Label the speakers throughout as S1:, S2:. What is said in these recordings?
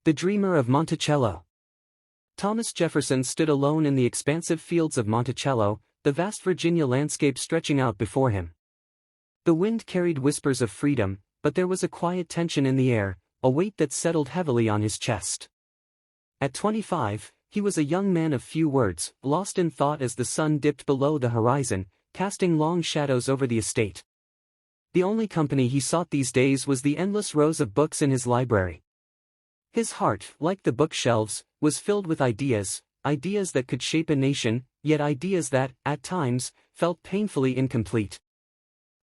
S1: The Dreamer of Monticello. Thomas Jefferson stood alone in the expansive fields of Monticello, the vast Virginia landscape stretching out before him. The wind carried whispers of freedom, but there was a quiet tension in the air, a weight that settled heavily on his chest. At 25, he was a young man of few words, lost in thought as the sun dipped below the horizon, casting long shadows over the estate. The only company he sought these days was the endless rows of books in his library. His heart, like the bookshelves, was filled with ideas, ideas that could shape a nation, yet ideas that, at times, felt painfully incomplete.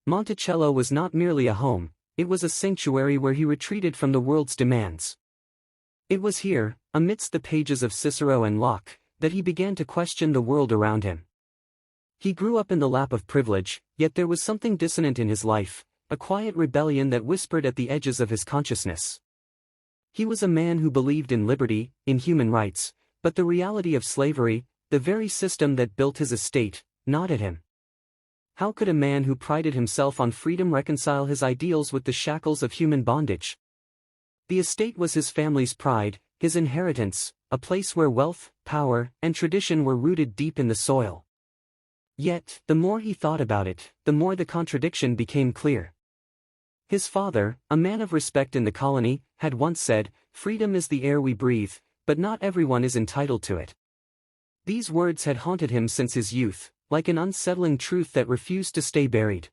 S1: Monticello was not merely a home, it was a sanctuary where he retreated from the world's demands. It was here, amidst the pages of Cicero and Locke, that he began to question the world around him. He grew up in the lap of privilege, yet there was something dissonant in his life, a quiet rebellion that whispered at the edges of his consciousness. He was a man who believed in liberty, in human rights, but the reality of slavery, the very system that built his estate, gnawed at him. How could a man who prided himself on freedom reconcile his ideals with the shackles of human bondage? The estate was his family's pride, his inheritance, a place where wealth, power, and tradition were rooted deep in the soil. Yet, the more he thought about it, the more the contradiction became clear. His father, a man of respect in the colony, had once said, "Freedom is the air we breathe, but not everyone is entitled to it." These words had haunted him since his youth, like an unsettling truth that refused to stay buried.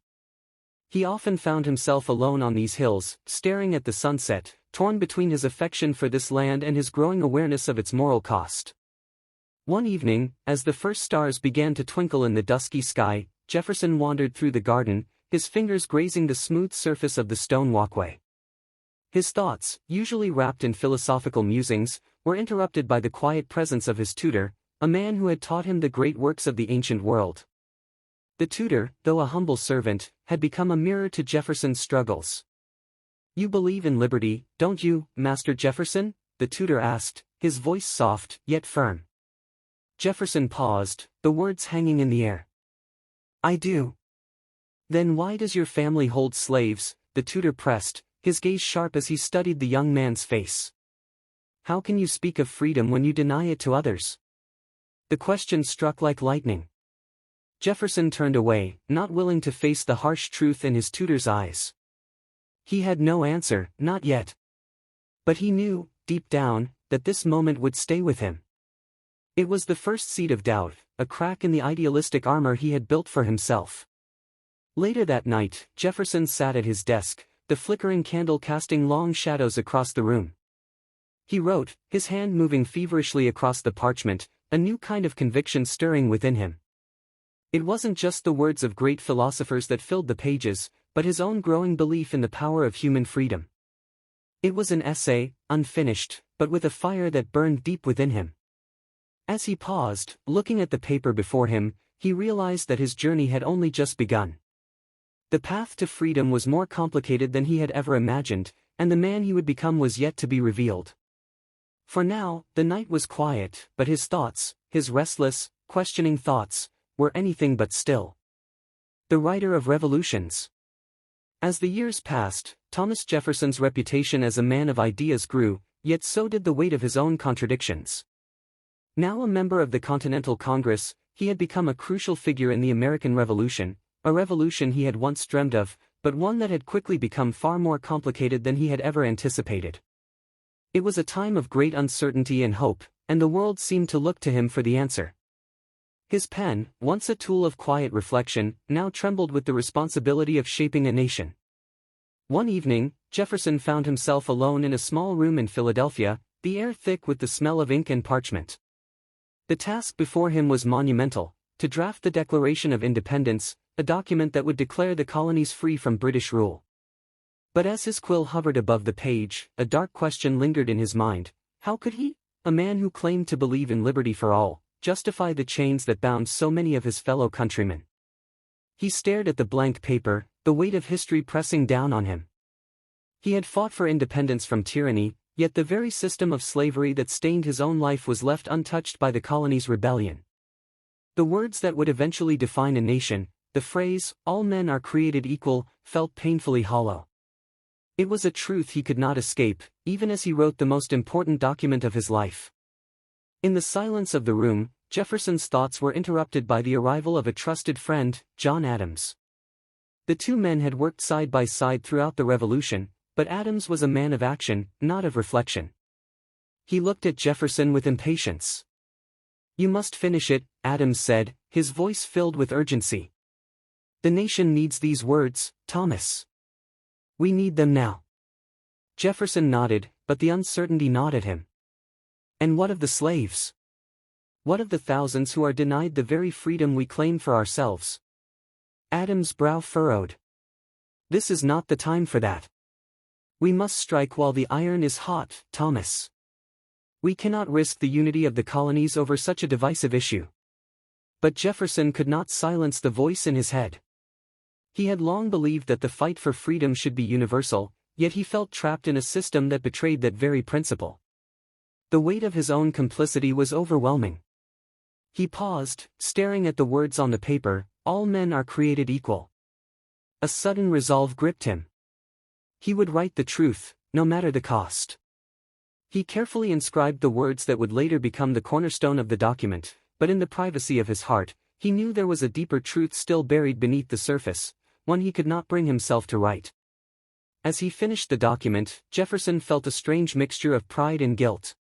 S1: He often found himself alone on these hills, staring at the sunset, torn between his affection for this land and his growing awareness of its moral cost. One evening, as the first stars began to twinkle in the dusky sky, Jefferson wandered through the garden, his fingers grazing the smooth surface of the stone walkway. His thoughts, usually wrapped in philosophical musings, were interrupted by the quiet presence of his tutor, a man who had taught him the great works of the ancient world. The tutor, though a humble servant, had become a mirror to Jefferson's struggles. "You believe in liberty, don't you, Master Jefferson?" the tutor asked, his voice soft, yet firm. Jefferson paused, the words hanging in the air. "I do." "Then why does your family hold slaves?" the tutor pressed, his gaze sharp as he studied the young man's face. "How can you speak of freedom when you deny it to others?" The question struck like lightning. Jefferson turned away, not willing to face the harsh truth in his tutor's eyes. He had no answer, not yet. But he knew, deep down, that this moment would stay with him. It was the first seed of doubt, a crack in the idealistic armor he had built for himself. Later that night, Jefferson sat at his desk, the flickering candle casting long shadows across the room. He wrote, his hand moving feverishly across the parchment, a new kind of conviction stirring within him. It wasn't just the words of great philosophers that filled the pages, but his own growing belief in the power of human freedom. It was an essay, unfinished, but with a fire that burned deep within him. As he paused, looking at the paper before him, he realized that his journey had only just begun. The path to freedom was more complicated than he had ever imagined, and the man he would become was yet to be revealed. For now, the night was quiet, but his thoughts, his restless, questioning thoughts, were anything but still. The writer of revolutions. As the years passed, Thomas Jefferson's reputation as a man of ideas grew, yet so did the weight of his own contradictions. Now a member of the Continental Congress, he had become a crucial figure in the American Revolution, a revolution he had once dreamed of, but one that had quickly become far more complicated than he had ever anticipated. It was a time of great uncertainty and hope, and the world seemed to look to him for the answer. His pen, once a tool of quiet reflection, now trembled with the responsibility of shaping a nation. One evening, Jefferson found himself alone in a small room in Philadelphia, the air thick with the smell of ink and parchment. The task before him was monumental, to draft the Declaration of Independence, a document that would declare the colonies free from British rule. But as his quill hovered above the page, a dark question lingered in his mind. How could he, a man who claimed to believe in liberty for all, justify the chains that bound so many of his fellow countrymen? He stared at the blank paper, the weight of history pressing down on him. He had fought for independence from tyranny, yet the very system of slavery that stained his own life was left untouched by the colony's rebellion. The words that would eventually define a nation, the phrase, "all men are created equal," felt painfully hollow. It was a truth he could not escape, even as he wrote the most important document of his life. In the silence of the room, Jefferson's thoughts were interrupted by the arrival of a trusted friend, John Adams. The two men had worked side by side throughout the Revolution, but Adams was a man of action, not of reflection. He looked at Jefferson with impatience. "You must finish it," Adams said, his voice filled with urgency. "The nation needs these words, Thomas. We need them now." Jefferson nodded, but the uncertainty gnawed at him. "And what of the slaves? What of the thousands who are denied the very freedom we claim for ourselves?" Adams' brow furrowed. "This is not the time for that. We must strike while the iron is hot, Thomas. We cannot risk the unity of the colonies over such a divisive issue." But Jefferson could not silence the voice in his head. He had long believed that the fight for freedom should be universal, yet he felt trapped in a system that betrayed that very principle. The weight of his own complicity was overwhelming. He paused, staring at the words on the paper, "All men are created equal." A sudden resolve gripped him. He would write the truth, no matter the cost. He carefully inscribed the words that would later become the cornerstone of the document, but in the privacy of his heart, he knew there was a deeper truth still buried beneath the surface, one he could not bring himself to write. As he finished the document, Jefferson felt a strange mixture of pride and guilt.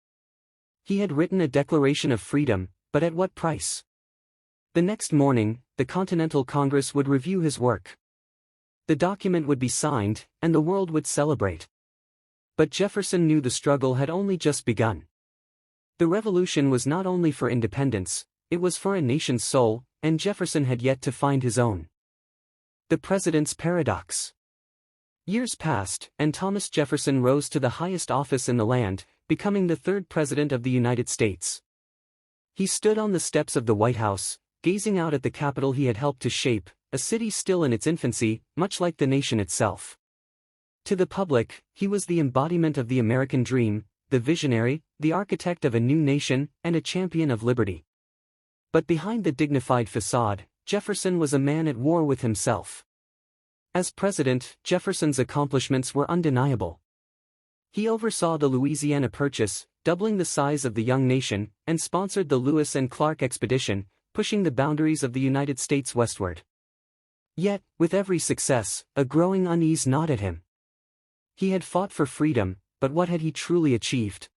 S1: He had written a declaration of freedom, but at what price? The next morning, the Continental Congress would review his work. The document would be signed, and the world would celebrate. But Jefferson knew the struggle had only just begun. The revolution was not only for independence, it was for a nation's soul, and Jefferson had yet to find his own. The President's Paradox. Years passed, and Thomas Jefferson rose to the highest office in the land, becoming the third President of the United States. He stood on the steps of the White House, gazing out at the Capitol he had helped to shape, a city still in its infancy, much like the nation itself. To the public, he was the embodiment of the American dream, the visionary, the architect of a new nation, and a champion of liberty. But behind the dignified facade, Jefferson was a man at war with himself. As president, Jefferson's accomplishments were undeniable. He oversaw the Louisiana Purchase, doubling the size of the young nation, and sponsored the Lewis and Clark expedition, pushing the boundaries of the United States westward. Yet, with every success, a growing unease gnawed at him. He had fought for freedom, but what had he truly achieved?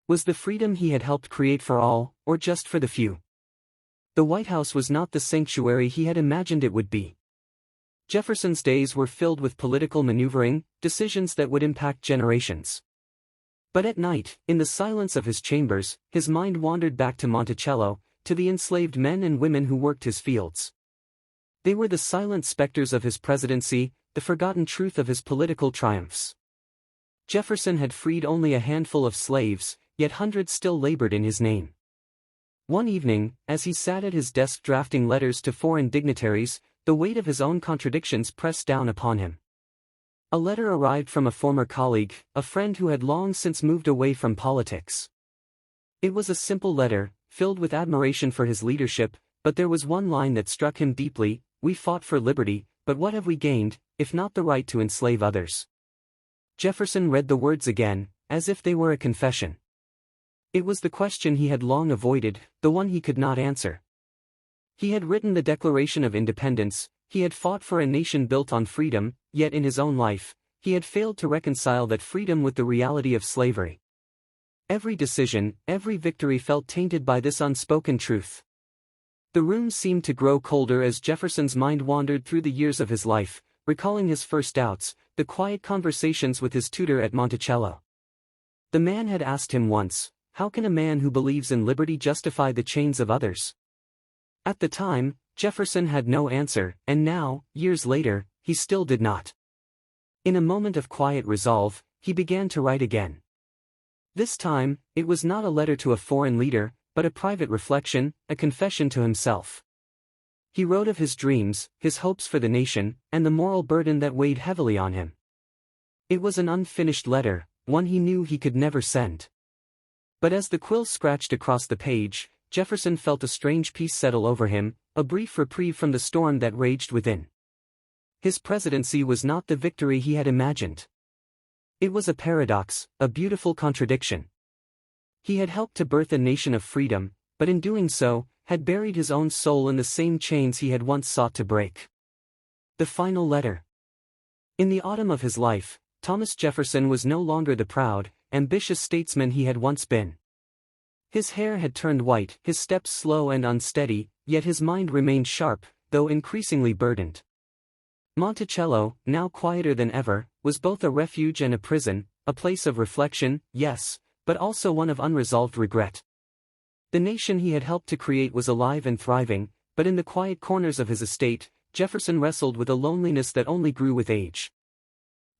S1: Was the freedom he had helped create for all, or just for the few? The White House was not the sanctuary he had imagined it would be. Jefferson's days were filled with political maneuvering, decisions that would impact generations. But at night, in the silence of his chambers, his mind wandered back to Monticello, to the enslaved men and women who worked his fields. They were the silent specters of his presidency, the forgotten truth of his political triumphs. Jefferson had freed only a handful of slaves, yet hundreds still labored in his name. One evening, as he sat at his desk drafting letters to foreign dignitaries, the weight of his own contradictions pressed down upon him. A letter arrived from a former colleague, a friend who had long since moved away from politics. It was a simple letter, filled with admiration for his leadership, but there was one line that struck him deeply: "We fought for liberty, but what have we gained, if not the right to enslave others?" Jefferson read the words again, as if they were a confession. It was the question he had long avoided, the one he could not answer. He had written the Declaration of Independence, he had fought for a nation built on freedom, yet in his own life, he had failed to reconcile that freedom with the reality of slavery. Every decision, every victory felt tainted by this unspoken truth. The room seemed to grow colder as Jefferson's mind wandered through the years of his life, recalling his first doubts, the quiet conversations with his tutor at Monticello. The man had asked him once, "How can a man who believes in liberty justify the chains of others?" At the time, Jefferson had no answer, and now, years later, he still did not. In a moment of quiet resolve, he began to write again. This time, it was not a letter to a foreign leader, but a private reflection, a confession to himself. He wrote of his dreams, his hopes for the nation, and the moral burden that weighed heavily on him. It was an unfinished letter, one he knew he could never send. But as the quill scratched across the page, Jefferson felt a strange peace settle over him, a brief reprieve from the storm that raged within. His presidency was not the victory he had imagined. It was a paradox, a beautiful contradiction. He had helped to birth a nation of freedom, but in doing so, had buried his own soul in the same chains he had once sought to break. The final letter. In the autumn of his life, Thomas Jefferson was no longer the proud, ambitious statesman he had once been. His hair had turned white, his steps slow and unsteady, yet his mind remained sharp, though increasingly burdened. Monticello, now quieter than ever, was both a refuge and a prison, a place of reflection, yes, but also one of unresolved regret. The nation he had helped to create was alive and thriving, but in the quiet corners of his estate, Jefferson wrestled with a loneliness that only grew with age.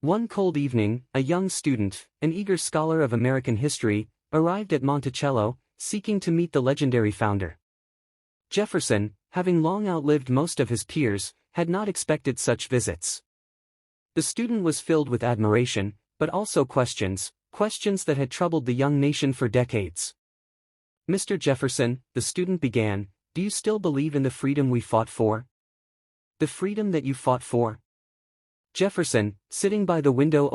S1: One cold evening, a young student, an eager scholar of American history, arrived at Monticello, seeking to meet the legendary founder. Jefferson, having long outlived most of his peers, had not expected such visits. The student was filled with admiration, but also questions that had troubled the young nation for decades. "Mr. Jefferson," the student began, "do you still believe in the freedom we fought for? The freedom that you fought for?" Jefferson, sitting by the window